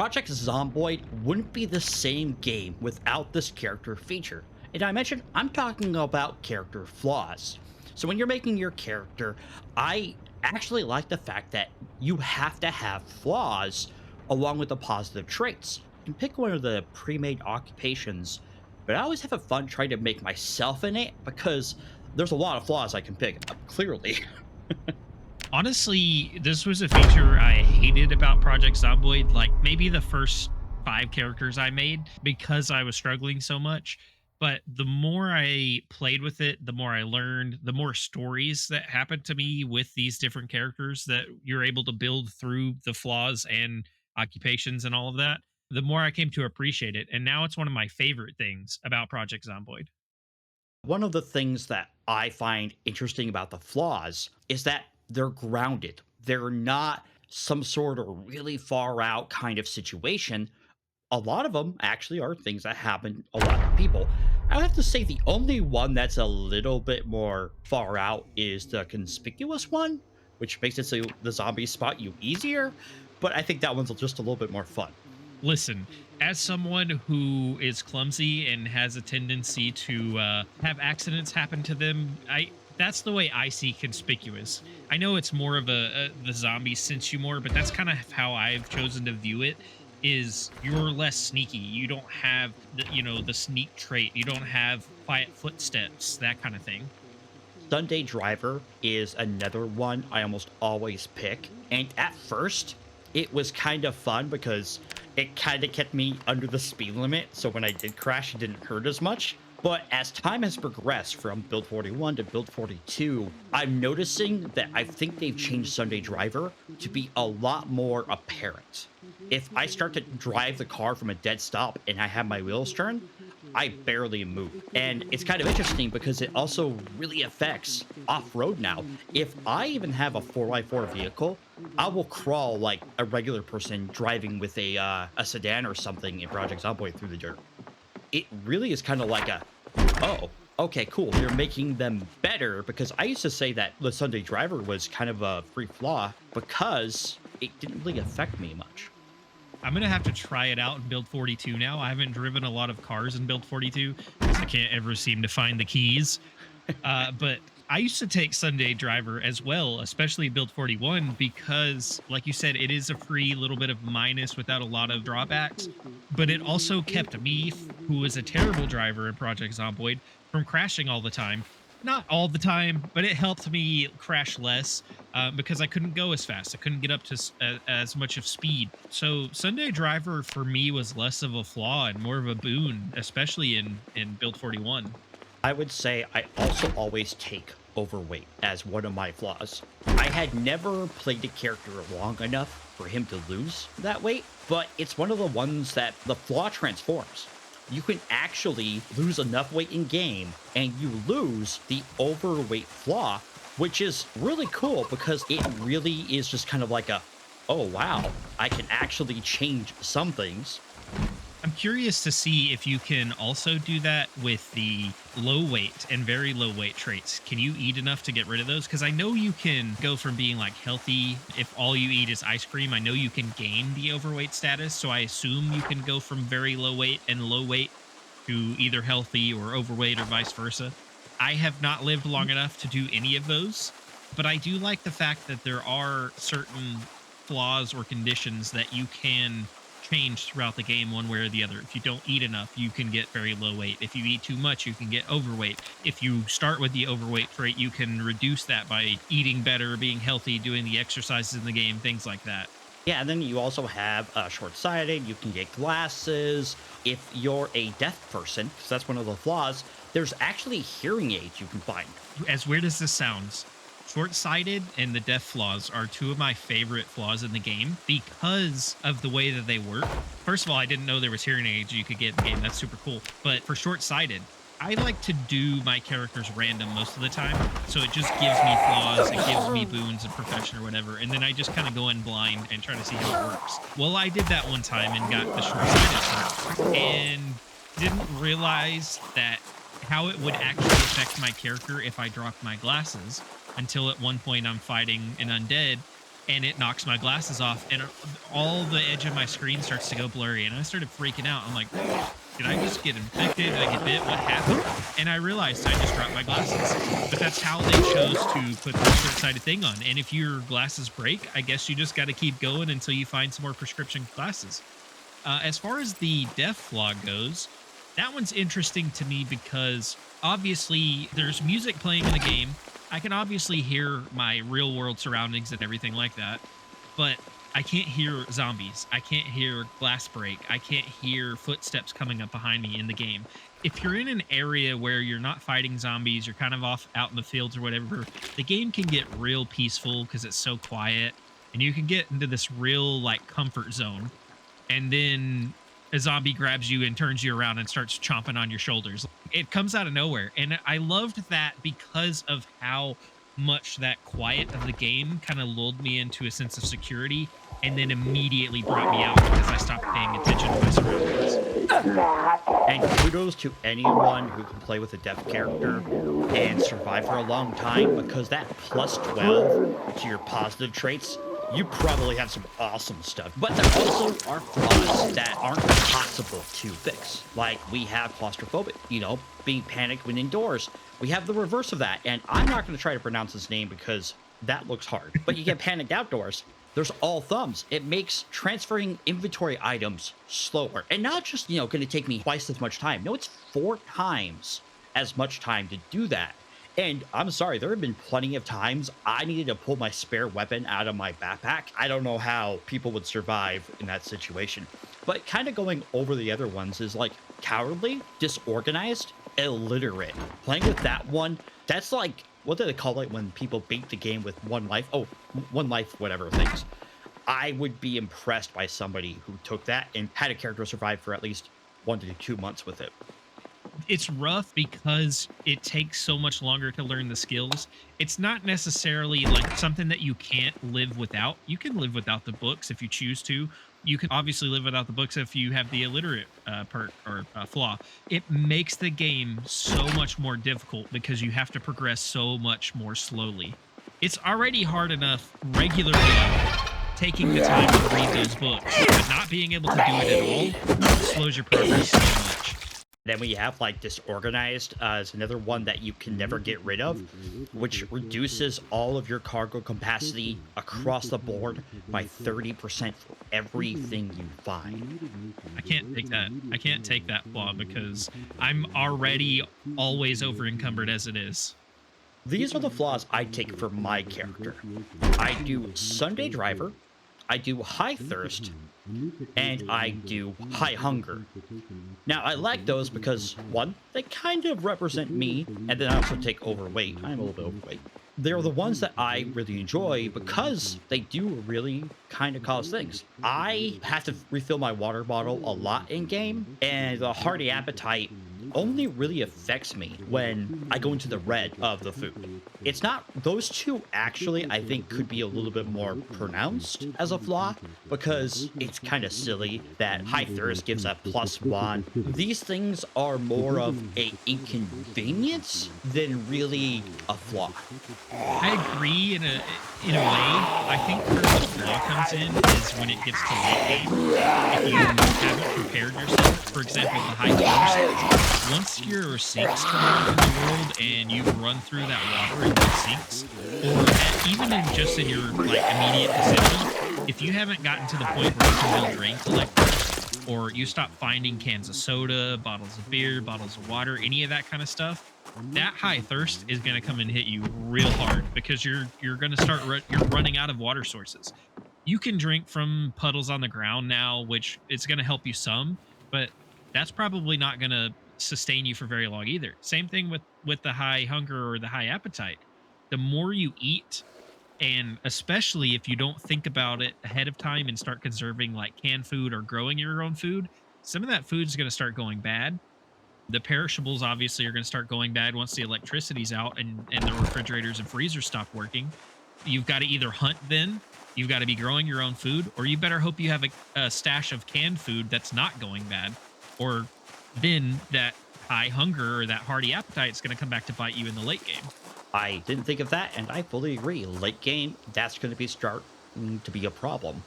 Project Zomboid wouldn't be the same game without this character feature. And I mentioned I'm talking about character flaws. So when you're making your character, I actually like the fact that you have to have flaws along with the positive traits. You can pick one of the pre-made occupations, but I always have a fun trying to make myself in it because there's a lot of flaws I can pick, clearly. Honestly, this was a feature I hated about Project Zomboid. Like maybe the first 5 characters I made because I was struggling so much. But the more I played with it, the more I learned, the more stories that happened to me with these different characters that you're able to build through the flaws and occupations and all of that, the more I came to appreciate it. And now it's one of my favorite things about Project Zomboid. One of the things that I find interesting about the flaws is that they're grounded. They're not some sort of really far out kind of situation. A lot of them actually are things that happen a lot to people. I have to say the only one that's a little bit more far out is the conspicuous one, which makes it so the zombies spot you easier. But I think that one's just a little bit more fun. Listen, as someone who is clumsy and has a tendency to have accidents happen to them, I that's the way I see conspicuous. I know it's more of the zombie sense you more, but that's kind of how I've chosen to view it. Is you're less sneaky. You don't have the sneak trait. You don't have quiet footsteps, that kind of thing. Sunday Driver is another one I almost always pick. And at first, it was kind of fun because it kind of kept me under the speed limit. So when I did crash, it didn't hurt as much. But as time has progressed from build 41 to build 42, I'm noticing that I think they've changed Sunday Driver to be a lot more apparent. If I start to drive the car from a dead stop and I have my wheels turned, I barely move. And it's kind of interesting because it also really affects off road now. If I even have a 4x4 vehicle, I will crawl like a regular person driving with a sedan or something in Project Zomboid through the dirt. It really is kind of like a, oh, okay, cool. You're making them better because I used to say that the Sunday Driver was kind of a free flaw because it didn't really affect me much. I'm gonna have to try it out in build 42 now. I haven't driven a lot of cars in build 42 because I can't ever seem to find the keys. But I used to take Sunday Driver as well, especially build 41, because, like you said, it is a free little bit of minus without a lot of drawbacks. But it also kept me, who was a terrible driver in Project Zomboid, from crashing all the time. Not all the time, but it helped me crash less because I couldn't go as fast. I couldn't get up to as much of speed. So Sunday Driver for me was less of a flaw and more of a boon, especially in build 41. I would say I also always take overweight as one of my flaws. I had never played a character long enough for him to lose that weight, but it's one of the ones that the flaw transforms. You can actually lose enough weight in game and you lose the overweight flaw, which is really cool because it really is just kind of like a, oh wow, I can actually change some things. I'm curious to see if you can also do that with the low weight and very low weight traits. Can you eat enough to get rid of those? Because I know you can go from being like healthy if all you eat is ice cream. I know you can gain the overweight status. So I assume you can go from very low weight and low weight to either healthy or overweight or vice versa. I have not lived long enough to do any of those, but I do like the fact that there are certain flaws or conditions that you can change throughout the game one way or the other. If you don't eat enough, you can get very low weight. If you eat too much, you can get overweight. If you start with the overweight trait, you can reduce that by eating better, being healthy, doing the exercises in the game, things like that. Yeah, and then you also have short-sighted. You can get glasses. If you're a deaf person, because that's one of the flaws, there's actually hearing aids you can find. As weird as this sounds, short-sighted and the death flaws are two of my favorite flaws in the game because of the way that they work. First of all, I didn't know there was hearing aids you could get in the game. That's super cool. But for short-sighted, I like to do my characters random most of the time. So it just gives me flaws, it gives me boons and profession or whatever. And then I just kind of go in blind and try to see how it works. Well, I did that one time and got the short-sighted part and didn't realize that how it would actually affect my character if I dropped my glasses until at one point I'm fighting an undead and it knocks my glasses off, and all the edge of my screen starts to go blurry, and I started freaking out. I'm like, did I just get infected? Did I get bit? What happened? And I realized I just dropped my glasses. But that's how they chose to put the short-sighted thing on. And if your glasses break, I guess you just got to keep going until you find some more prescription glasses. As far as the deaf flaw goes, that one's interesting to me because obviously there's music playing in the game. I can obviously hear my real world surroundings and everything like that, but I can't hear zombies. I can't hear glass break. I can't hear footsteps coming up behind me in the game. If you're in an area where you're not fighting zombies, you're kind of off out in the fields or whatever, the game can get real peaceful because it's so quiet, and you can get into this real like comfort zone, and then a zombie grabs you and turns you around and starts chomping on your shoulders. It comes out of nowhere. And I loved that because of how much that quiet of the game kind of lulled me into a sense of security and then immediately brought me out because I stopped paying attention to my surroundings. And kudos to anyone who can play with a deaf character and survive for a long time, because that plus 12 to your positive traits, you probably have some awesome stuff. But there also are flaws that aren't possible to fix. Like we have claustrophobic, being panicked when indoors. We have the reverse of that. And I'm not going to try to pronounce his name because that looks hard. But you get panicked outdoors. There's all thumbs. It makes transferring inventory items slower. And not just, going to take me twice as much time. No, it's 4 times as much time to do that. And I'm sorry, there have been plenty of times I needed to pull my spare weapon out of my backpack. I don't know how people would survive in that situation. But kind of going over the other ones is like cowardly, disorganized, illiterate. Playing with that one, that's like, what do they call it when people beat the game with 1 life? Oh, 1 life, whatever things. I would be impressed by somebody who took that and had a character survive for at least 1 to 2 months with it. It's rough because it takes so much longer to learn the skills. It's not necessarily like something that you can't live without. You can live without the books if you choose to. You can obviously live without the books if you have the illiterate perk or flaw. It makes the game so much more difficult because you have to progress so much more slowly. It's already hard enough regularly taking the time to read those books, but not being able to do it at all slows your progress so much. Then we have like disorganized as another one that you can never get rid of, which reduces all of your cargo capacity across the board by 30% for everything you find. I can't take that. I can't take that flaw because I'm already always over encumbered as it is. These are the flaws I take for my character. I do Sunday Driver, I do High Thirst, and I do High Hunger. Now, I like those because, one, they kind of represent me, and then I also take Overweight. I'm a little bit overweight. They're the ones that I really enjoy because they do really kind of cause things. I have to refill my water bottle a lot in game, and the hearty appetite only really affects me when I go into the red of the food. It's not, those two actually, I think, could be a little bit more pronounced as a flaw because it's kind of silly that High Thirst gives a +1. These things are more of a inconvenience than really a flaw. I agree in a way. I think where the flaw comes in is when it gets to late game. If you haven't prepared yourself, for example, the High Thirst, once your sinks come out in the world and you've run through that water in those sinks, or even in just in your like immediate vicinity, if you haven't gotten to the point where you can build drain collectors, or you stop finding cans of soda, bottles of beer, bottles of water, any of that kind of stuff, that High Thirst is going to come and hit you real hard because you're going to start you're running out of water sources. You can drink from puddles on the ground now, which it's going to help you some, but that's probably not going to sustain you for very long either. Same thing with the High Hunger or the High Appetite. The more you eat, and especially if you don't think about it ahead of time and start conserving like canned food or growing your own food, some of that food is going to start going bad. The perishables obviously are going to start going bad once the electricity's out and the refrigerators and freezers stop working. You've got to either hunt then, you've got to be growing your own food, or you better hope you have a stash of canned food that's not going bad, or then that High Hunger or that hearty appetite is going to come back to bite you in the late game. I didn't think of that, and I fully agree. Late game, that's going to be start to be a problem.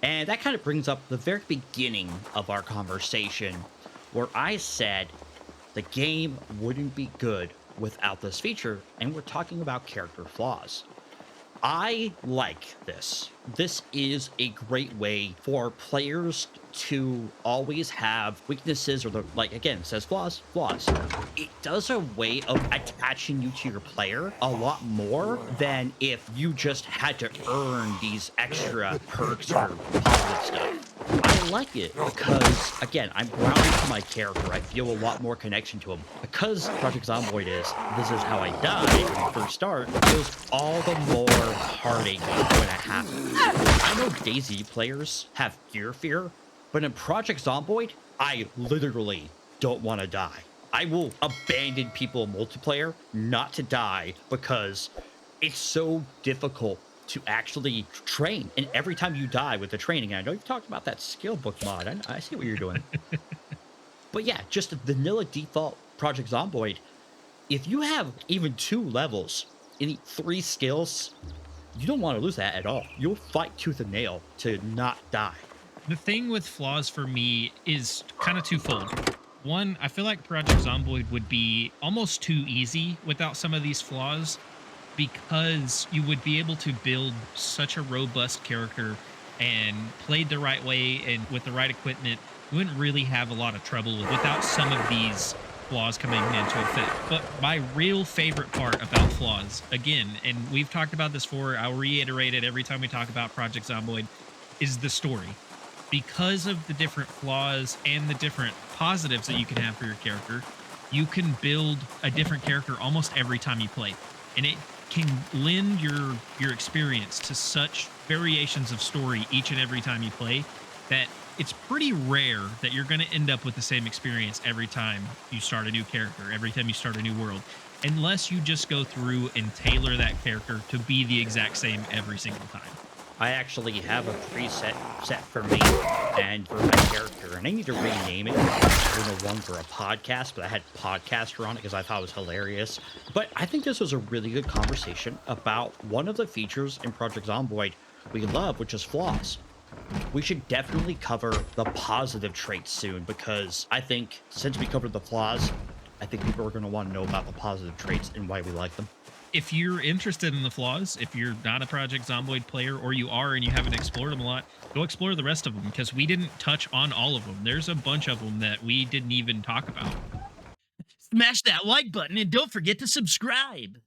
And that kind of brings up the very beginning of our conversation, where I said the game wouldn't be good without this feature, and we're talking about character flaws. I like this. This is a great way for players to always have weaknesses or the like again, it says flaws, flaws. It does a way of attaching you to your player a lot more than if you just had to earn these extra perks or positive stuff. I like it because, again, I'm grounded to my character. I feel a lot more connection to him. Because Project Zomboid is, this is how I die when you first start, it feels all the more heartache when it happens. I know Daisy players have fear, but in Project Zomboid, I literally don't want to die. I will abandon people in multiplayer not to die because it's so difficult to actually train. And every time you die with the training, and I know you've talked about that skill book mod. I see what you're doing. But yeah, just a vanilla default Project Zomboid. If you have even 2 levels, any 3 skills, you don't want to lose that at all. You'll fight tooth and nail to not die. The thing with flaws for me is kind of twofold. One, I feel like Project Zomboid would be almost too easy without some of these flaws because you would be able to build such a robust character and played the right way and with the right equipment, you wouldn't really have a lot of trouble without some of these flaws coming into effect. But my real favorite part about flaws, again, and we've talked about this before, I'll reiterate it every time we talk about Project Zomboid, is the story. Because of the different flaws and the different positives that you can have for your character, you can build a different character almost every time you play. And it can lend your experience to such variations of story each and every time you play that it's pretty rare that you're going to end up with the same experience every time you start a new character, every time you start a new world, unless you just go through and tailor that character to be the exact same every single time. I actually have a preset set for me and for my character, and I need to rename it. I don't know one for a podcast, but I had podcaster on it because I thought it was hilarious. But I think this was a really good conversation about one of the features in Project Zomboid we love, which is flaws. We should definitely cover the positive traits soon because I think since we covered the flaws, I think people are going to want to know about the positive traits and why we like them. If you're interested in the flaws, if you're not a Project Zomboid player or you are and you haven't explored them a lot, go explore the rest of them because we didn't touch on all of them. There's a bunch of them that we didn't even talk about. Smash that like button and don't forget to subscribe.